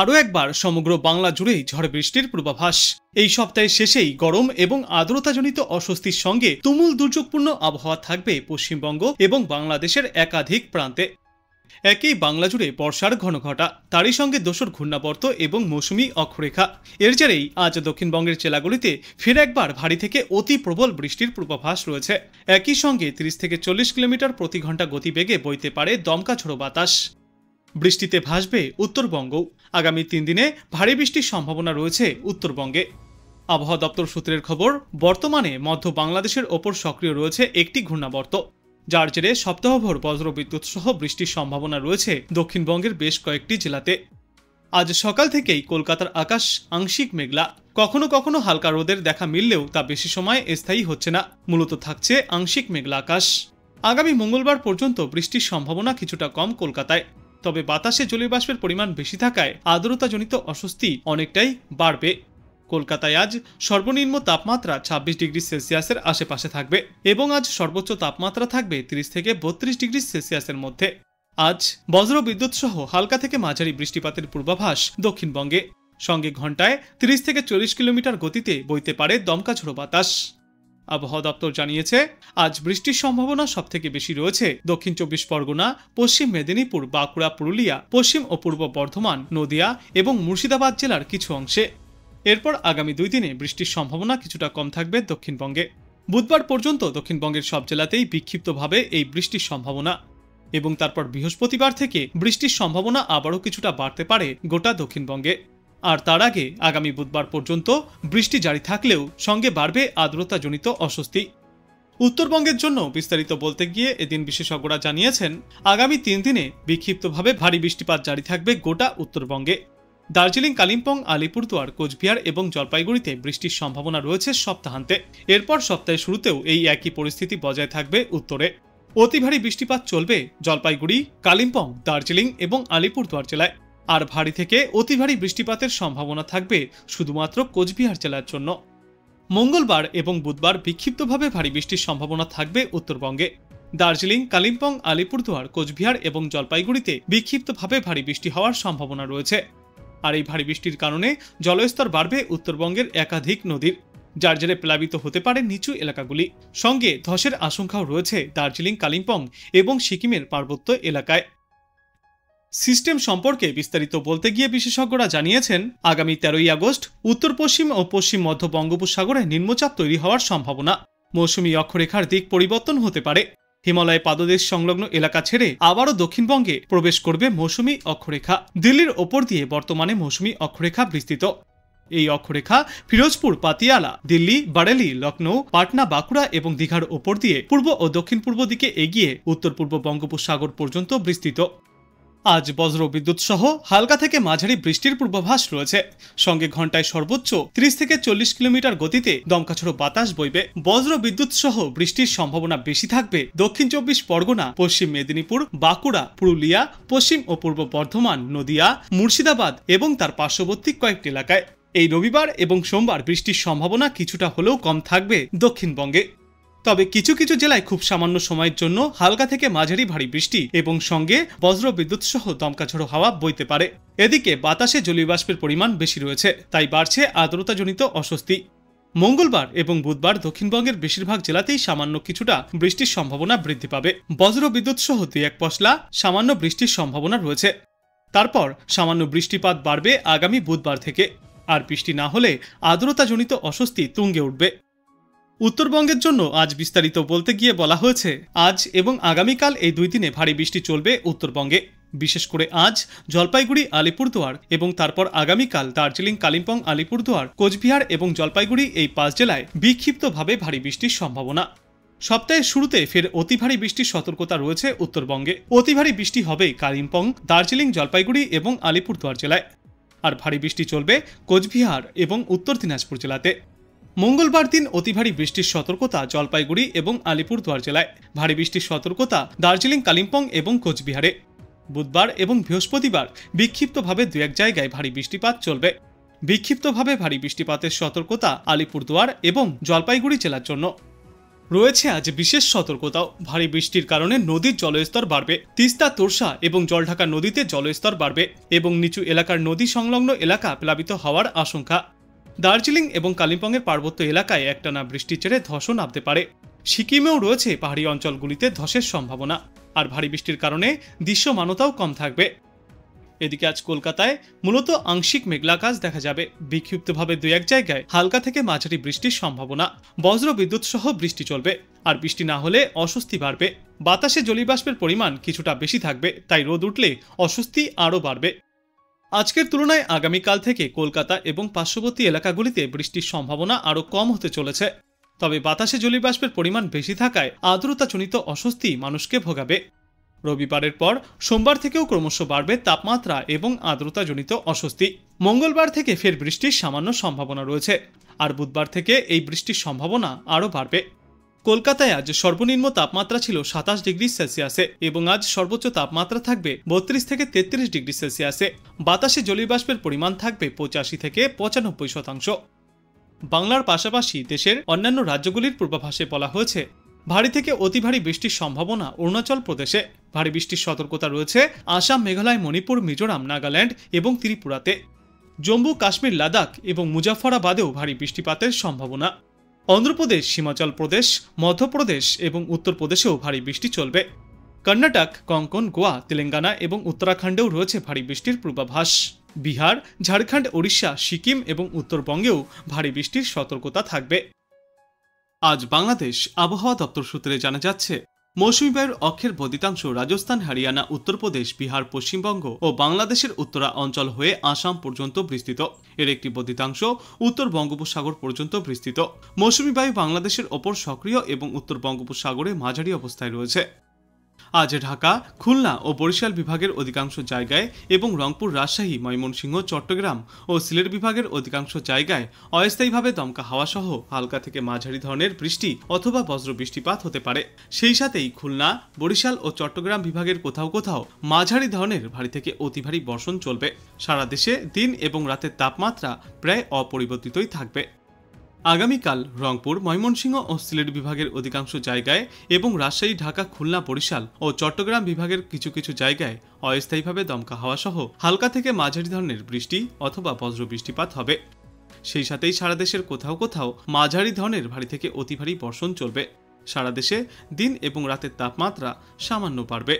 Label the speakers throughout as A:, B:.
A: আরও একবার সমগ্র বাংলা জুড়েই ঝড় বৃষ্টির পূর্বাভাস। এই সপ্তাহের শেষেই গরম এবং আর্দ্রতাজনিত অস্বস্তির সঙ্গে তুমুল দুর্যোগপূর্ণ আবহাওয়া থাকবে পশ্চিমবঙ্গ এবং বাংলাদেশের একাধিক প্রান্তে। একই বাংলা জুড়ে বর্ষার ঘনঘটা, তারই সঙ্গে দোসর ঘূর্ণাবর্ত এবং মৌসুমি অক্ষরেখা। এর জেরেই আজ দক্ষিণবঙ্গের জেলাগুলিতে ফের একবার ভারী থেকে অতি প্রবল বৃষ্টির পূর্বাভাস রয়েছে। একই সঙ্গে 30 থেকে 40 কিলোমিটার প্রতি ঘন্টা গতিবেগে বইতে পারে দমকা ঝোড়ো বাতাস। বৃষ্টিতে ভাসবে উত্তরবঙ্গ। আগামী 3 দিনে ভারী বৃষ্টির সম্ভাবনা রয়েছে উত্তরবঙ্গে। আবহাওয়া দপ্তর সূত্রের খবর, বর্তমানে মধ্য বাংলাদেশের ওপর সক্রিয় রয়েছে একটি ঘূর্ণাবর্ত, যার জেরে সপ্তাহভর বজ্রবিদ্যুৎ সহ বৃষ্টির সম্ভাবনা রয়েছে দক্ষিণবঙ্গের বেশ কয়েকটি জেলাতে। আজ সকাল থেকেই কলকাতার আকাশ আংশিক মেঘলা, কখনো কখনো হালকা রোদের দেখা মিললেও তা বেশি সময় স্থায়ী হচ্ছে না, মূলত থাকছে আংশিক মেঘলা আকাশ। আগামী মঙ্গলবার পর্যন্ত বৃষ্টির সম্ভাবনা কিছুটা কম কলকাতায়, তবে বাতাসে জলীয়বাষ্পের পরিমাণ বেশি থাকায় আর্দ্রতাজনিত অস্বস্তি অনেকটাই বাড়বে। কলকাতায় আজ সর্বনিম্ন তাপমাত্রা 26 ডিগ্রি সেলসিয়াসের আশেপাশে থাকবে এবং আজ সর্বোচ্চ তাপমাত্রা থাকবে 30 থেকে 32 ডিগ্রি সেলসিয়াসের মধ্যে। আজ বজ্রবিদ্যুৎ সহ হালকা থেকে মাঝারি বৃষ্টিপাতের পূর্বাভাস দক্ষিণবঙ্গে, সঙ্গে ঘন্টায় 30 থেকে 40 কিলোমিটার গতিতে বইতে পারে দমকা ঝোড়ো বাতাস। আবহাওয়া দপ্তর জানিয়েছে, আজ বৃষ্টির সম্ভাবনা সবথেকে বেশি রয়েছে দক্ষিণ 24 পরগনা, পশ্চিম মেদিনীপুর, বাঁকুড়া, পুরুলিয়া, পশ্চিম ও পূর্ব বর্ধমান, নদিয়া এবং মুর্শিদাবাদ জেলার কিছু অংশে। এরপর আগামী 2 দিনে বৃষ্টির সম্ভাবনা কিছুটা কম থাকবে দক্ষিণবঙ্গে। বুধবার পর্যন্ত দক্ষিণবঙ্গের সব জেলাতেই বিক্ষিপ্তভাবে এই বৃষ্টির সম্ভাবনা, এবং তারপর বৃহস্পতিবার থেকে বৃষ্টির সম্ভাবনা আবারও কিছুটা বাড়তে পারে গোটা দক্ষিণবঙ্গে। আর তার আগে আগামী বুধবার পর্যন্ত বৃষ্টি জারি থাকলেও সঙ্গে বাড়বে আর্দ্রতাজনিত অস্বস্তি। উত্তরবঙ্গের জন্য বিস্তারিত বলতে গিয়ে এদিন বিশেষজ্ঞরা জানিয়েছেন, আগামী 3 দিনে বিক্ষিপ্তভাবে ভারী বৃষ্টিপাত জারি থাকবে গোটা উত্তরবঙ্গে। দার্জিলিং, কালিম্পং, আলিপুরদুয়ার, কোচবিহার এবং জলপাইগুড়িতে বৃষ্টির সম্ভাবনা রয়েছে সপ্তাহান্তে। এরপর সপ্তাহের শুরুতেও এই একই পরিস্থিতি বজায় থাকবে উত্তরে। অতি ভারী বৃষ্টিপাত চলবে জলপাইগুড়ি, কালিম্পং, দার্জিলিং এবং আলিপুরদুয়ার জেলায়। আর ভারী থেকে অতি ভারী বৃষ্টিপাতের সম্ভাবনা থাকবে শুধুমাত্র কোচবিহার জেলার জন্য। মঙ্গলবার এবং বুধবার বিক্ষিপ্তভাবে ভারী বৃষ্টির সম্ভাবনা থাকবে উত্তরবঙ্গে। দার্জিলিং, কালিম্পং, আলিপুরদুয়ার, কোচবিহার এবং জলপাইগুড়িতে বিক্ষিপ্তভাবে ভারী বৃষ্টি হওয়ার সম্ভাবনা রয়েছে। আর এই ভারী বৃষ্টির কারণে জলস্তর বাড়বে উত্তরবঙ্গের একাধিক নদীর, যার জেরে প্লাবিত হতে পারে নিচু এলাকাগুলি। সঙ্গে ধসের আশঙ্কাও রয়েছে দার্জিলিং, কালিম্পং এবং সিকিমের পার্বত্য এলাকায়। সিস্টেম সম্পর্কে বিস্তারিত বলতে গিয়ে বিশেষজ্ঞরা জানিয়েছেন, আগামী 13ই আগস্ট উত্তর পশ্চিম ও পশ্চিম মধ্য বঙ্গোপসাগরে নিম্নচাপ তৈরি হওয়ার সম্ভাবনা। মৌসুমী অক্ষরেখার দিক পরিবর্তন হতে পারে। হিমালয় পাদদেশ সংলগ্ন এলাকা ছেড়ে আবারও দক্ষিণবঙ্গে প্রবেশ করবে মৌসুমী অক্ষরেখা। দিল্লির ওপর দিয়ে বর্তমানে মৌসুমী অক্ষরেখা বিস্তৃত। এই অক্ষরেখা ফিরোজপুর, পাতিয়ালা, দিল্লি, বারেলি, লখনৌ, পাটনা, বাঁকুড়া এবং দীঘার ওপর দিয়ে পূর্ব ও দক্ষিণ পূর্ব দিকে এগিয়ে উত্তর পূর্ব বঙ্গোপসাগর পর্যন্ত বিস্তৃত। আজ বজ্র বিদ্যুৎ সহ হালকা থেকে মাঝারি বৃষ্টির পূর্বাভাস রয়েছে, সঙ্গে ঘন্টায় সর্বোচ্চ 30 থেকে 40 কিলোমিটার গতিতে দমকাঝোড়ো বাতাস বইবে। বজ্র বিদ্যুৎ সহ বৃষ্টির সম্ভাবনা বেশি থাকবে দক্ষিণ 24 পরগনা, পশ্চিম মেদিনীপুর, বাঁকুড়া, পুরুলিয়া, পশ্চিম ও পূর্ব বর্ধমান, নদিয়া, মুর্শিদাবাদ এবং তার পার্শ্ববর্তী কয়েকটি এলাকায়। এই রবিবার এবং সোমবার বৃষ্টির সম্ভাবনা কিছুটা হলেও কম থাকবে দক্ষিণবঙ্গে। তবে কিছু কিছু জেলায় খুব সামান্য সময়ের জন্য হালকা থেকে মাঝারি ভারী বৃষ্টি এবং সঙ্গে বজ্র বিদ্যুৎ সহ দমকাঝোড়ো হাওয়া বইতে পারে। এদিকে বাতাসে জলীয়বাষ্পের পরিমাণ বেশি রয়েছে, তাই বাড়ছে আর্দ্রতাজনিত অস্বস্তি। মঙ্গলবার এবং বুধবার দক্ষিণবঙ্গের বেশিরভাগ জেলাতেই সামান্য কিছুটা বৃষ্টির সম্ভাবনা বৃদ্ধি পাবে। বজ্র বিদ্যুৎ সহ 2-1 পশলা সামান্য বৃষ্টির সম্ভাবনা রয়েছে। তারপর সামান্য বৃষ্টিপাত বাড়বে আগামী বুধবার থেকে। আর বৃষ্টি না হলে আর্দ্রতাজনিত অস্বস্তি তুঙ্গে উঠবে। উত্তরবঙ্গের জন্য আজ বিস্তারিত বলতে গিয়ে বলা হয়েছে, আজ এবং আগামীকাল এই 2 দিনে ভারী বৃষ্টি চলবে উত্তরবঙ্গে। বিশেষ করে আজ জলপাইগুড়ি, আলিপুরদুয়ার এবং তারপর আগামীকাল দার্জিলিং, কালিম্পং, আলিপুরদুয়ার, কোচবিহার এবং জলপাইগুড়ি এই 5 জেলায় বিক্ষিপ্তভাবে ভারী বৃষ্টির সম্ভাবনা। সপ্তাহের শুরুতে ফের অতি ভারী বৃষ্টির সতর্কতা রয়েছে উত্তরবঙ্গে। অতি ভারী বৃষ্টি হবে কালিম্পং, দার্জিলিং, জলপাইগুড়ি এবং আলিপুরদুয়ার জেলায়। আর ভারী বৃষ্টি চলবে কোচবিহার এবং উত্তর দিনাজপুর জেলাতে। মঙ্গলবার দিন অতি ভারী বৃষ্টির সতর্কতা জলপাইগুড়ি এবং আলিপুরদুয়ার জেলায়। ভারী বৃষ্টির সতর্কতা দার্জিলিং, কালিম্পং এবং কোচবিহারে। বুধবার এবং বৃহস্পতিবার বিক্ষিপ্তভাবে 2-1 জায়গায় ভারী বৃষ্টিপাত চলবে। বিক্ষিপ্তভাবে ভারী বৃষ্টিপাতের সতর্কতা আলিপুরদুয়ার এবং জলপাইগুড়ি জেলার জন্য। রয়েছে আজ বিশেষ সতর্কতাও। ভারী বৃষ্টির কারণে নদীর জলস্তর বাড়বে। তিস্তা, তোরসা এবং জলঢাকা নদীতে জলস্তর বাড়বে এবং নিচু এলাকার নদী সংলগ্ন এলাকা প্লাবিত হওয়ার আশঙ্কা। দার্জিলিং এবং কালিম্পংয়ের পার্বত্য এলাকায় একটানা বৃষ্টির জেরে ধসও নামতে পারে। সিকিমেও রয়েছে পাহাড়ি অঞ্চলগুলিতে ধসের সম্ভাবনা। আর ভারী বৃষ্টির কারণে দৃশ্যমানতাও কম থাকবে। এদিকে আজ কলকাতায় মূলত আংশিক মেঘলা আকাশ দেখা যাবে। বিক্ষিপ্তভাবে দুই এক জায়গায় হালকা থেকে মাঝারি বৃষ্টির সম্ভাবনা। বজ্র বিদ্যুৎ সহ বৃষ্টি চলবে। আর বৃষ্টি না হলে অস্বস্তি বাড়বে। বাতাসে জলীয়বাষ্পের পরিমাণ কিছুটা বেশি থাকবে, তাই রোদ উঠলে অস্বস্তি আরও বাড়বে। আজকের তুলনায় আগামীকাল থেকে কলকাতা এবং পার্শ্ববর্তী এলাকাগুলিতে বৃষ্টির সম্ভাবনা আরও কম হতে চলেছে। তবে বাতাসে জলীয়বাষ্পের পরিমাণ বেশি থাকায় আর্দ্রতাজনিত অস্বস্তি মানুষকে ভোগাবে। রবিবারের পর সোমবার থেকেও ক্রমশ বাড়বে তাপমাত্রা এবং আর্দ্রতাজনিত অস্বস্তি। মঙ্গলবার থেকে ফের বৃষ্টির সামান্য সম্ভাবনা রয়েছে। আর বুধবার থেকে এই বৃষ্টির সম্ভাবনা আরও বাড়বে। কলকাতায় আজ সর্বনিম্ন তাপমাত্রা ছিল 27 ডিগ্রি সেলসিয়াসে এবং আজ সর্বোচ্চ তাপমাত্রা থাকবে 32 থেকে 33 ডিগ্রি সেলসিয়াসে। বাতাসে জলীয়বাষ্পের পরিমাণ থাকবে 85 থেকে 95%। বাংলার পাশাপাশি দেশের অন্যান্য রাজ্যগুলির পূর্বাভাসে বলা হয়েছে ভারী থেকে অতি ভারী বৃষ্টির সম্ভাবনা অরুণাচল প্রদেশে। ভারী বৃষ্টির সতর্কতা রয়েছে আসাম, মেঘালয়, মণিপুর, মিজোরাম, নাগাল্যান্ড এবং ত্রিপুরাতে। জম্মু, কাশ্মীর, লাদাখ এবং মুজাফফরাবাদেও ভারী বৃষ্টিপাতের সম্ভাবনা। অন্ধ্রপ্রদেশ, হিমাচল প্রদেশ, মধ্যপ্রদেশ এবং উত্তরপ্রদেশেও ভারী বৃষ্টি চলবে। কর্ণাটক, কঙ্কন, গোয়া, তেলেঙ্গানা এবং উত্তরাখণ্ডেও রয়েছে ভারী বৃষ্টির পূর্বাভাস। বিহার, ঝাড়খণ্ড, ওড়িশা, সিকিম এবং উত্তরবঙ্গেও ভারী বৃষ্টির সতর্কতা থাকবে। আজ বাংলাদেশ আবহাওয়া দপ্তর সূত্রে জানা যাচ্ছে মৌসুমী বায়ুর অক্ষের বদ্ধিতাংশ রাজস্থান, হরিয়ানা, উত্তরপ্রদেশ, বিহার, পশ্চিমবঙ্গ ও বাংলাদেশের উত্তরা অঞ্চল হয়ে আসাম পর্যন্ত বিস্তৃত। এর একটি বদ্ধিতাংশ উত্তর বঙ্গোপসাগর পর্যন্ত বিস্তৃত। মৌসুমী বায়ু বাংলাদেশের ওপর সক্রিয় এবং উত্তর বঙ্গোপসাগরে মাঝারি অবস্থায় রয়েছে। আজ ঢাকা, খুলনা ও বরিশাল বিভাগের অধিকাংশ জায়গায় এবং রংপুর, রাজশাহী, ময়মনসিংহ, চট্টগ্রাম ও সিলেট বিভাগের অধিকাংশ জায়গায় অস্থায়ীভাবে দমকা হাওয়া সহ হালকা থেকে মাঝারি ধরনের বৃষ্টি অথবা বজ্র বৃষ্টিপাত হতে পারে। সেই সাথেই খুলনা, বরিশাল ও চট্টগ্রাম বিভাগের কোথাও কোথাও মাঝারি ধরনের ভারী থেকে অতি ভারী বর্ষণ চলবে। সারা দেশে দিন এবং রাতের তাপমাত্রা প্রায় অপরিবর্তিতই থাকবে। আগামীকাল রংপুর, ময়মনসিংহ ও সিলেট বিভাগের অধিকাংশ জায়গায় এবং রাজশাহী, ঢাকা, খুলনা, বরিশাল ও চট্টগ্রাম বিভাগের কিছু কিছু জায়গায় অস্থায়ীভাবে দমকা হাওয়া সহ হালকা থেকে মাঝারি ধরনের বৃষ্টি অথবা বজ্র বৃষ্টিপাত হবে। সেই সাথেই সারা দেশের কোথাও কোথাও মাঝারি ধরনের ভারী থেকে অতি ভারী বর্ষণ চলবে। সারা দেশে দিন এবং রাতের তাপমাত্রা সামান্য বাড়বে।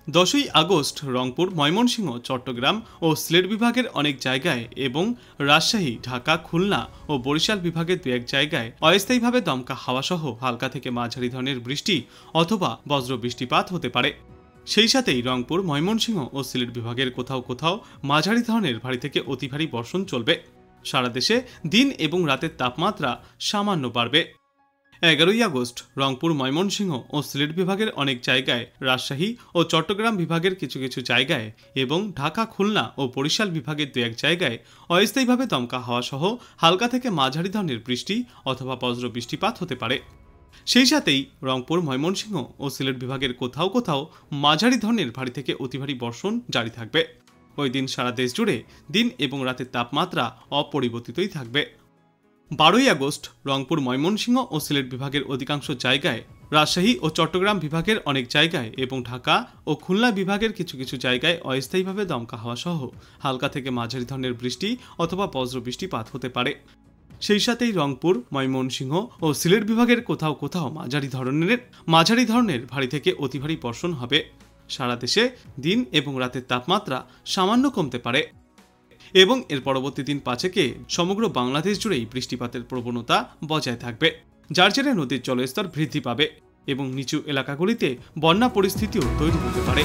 A: 10ই আগস্ট রংপুর, ময়মনসিংহ, চট্টগ্রাম ও সিলেট বিভাগের অনেক জায়গায় এবং রাজশাহী, ঢাকা, খুলনা ও বরিশাল বিভাগের দু এক জায়গায় অস্থায়ীভাবে দমকা হাওয়া সহ হালকা থেকে মাঝারি ধরনের বৃষ্টি অথবা বজ্র বৃষ্টিপাত হতে পারে। সেই সাথেই রংপুর, ময়মনসিংহ ও সিলেট বিভাগের কোথাও কোথাও মাঝারি ধরনের ভারী থেকে অতি ভারী বর্ষণ চলবে। সারা দেশে দিন এবং রাতের তাপমাত্রা সামান্য বাড়বে। 11ই আগস্ট রংপুর, ময়মনসিংহ ও সিলেট বিভাগের অনেক জায়গায়, রাজশাহী ও চট্টগ্রাম বিভাগের কিছু কিছু জায়গায় এবং ঢাকা, খুলনা ও বরিশাল বিভাগের দু এক জায়গায় অস্থায়ীভাবে দমকা হাওয়া সহ হালকা থেকে মাঝারি ধরনের বৃষ্টি অথবা বজ্র বৃষ্টিপাত হতে পারে। সেই সাথেই রংপুর, ময়মনসিংহ ও সিলেট বিভাগের কোথাও কোথাও মাঝারি ধরনের ভারী থেকে অতি ভারী বর্ষণ জারি থাকবে। ওই দিন সারা দেশ জুড়ে দিন এবং রাতের তাপমাত্রা অপরিবর্তিতই থাকবে। 12ই আগস্ট রংপুর, ময়মনসিংহ ও সিলেট বিভাগের অধিকাংশ জায়গায়, রাজশাহী ও চট্টগ্রাম বিভাগের অনেক জায়গায় এবং ঢাকা ও খুলনা বিভাগের কিছু কিছু জায়গায় অস্থায়ীভাবে দমকা হাওয়া সহ হালকা থেকে মাঝারি ধরনের বৃষ্টি অথবা বজ্র বৃষ্টিপাত হতে পারে। সেই সাথেই রংপুর, ময়মনসিংহ ও সিলেট বিভাগের কোথাও কোথাও মাঝারি ধরনের ভারী থেকে অতি ভারী বর্ষণ হবে। সারা দেশে দিন এবং রাতের তাপমাত্রা সামান্য কমতে পারে এবং এর পরবর্তী দিন 5-একে সমগ্র বাংলাদেশ জুড়েই বৃষ্টিপাতের প্রবণতা বজায় থাকবে, যার জেরে নদীর জলস্তর বৃদ্ধি পাবে এবং নিচু এলাকাগুলিতে বন্যা পরিস্থিতিও তৈরি হতে পারে।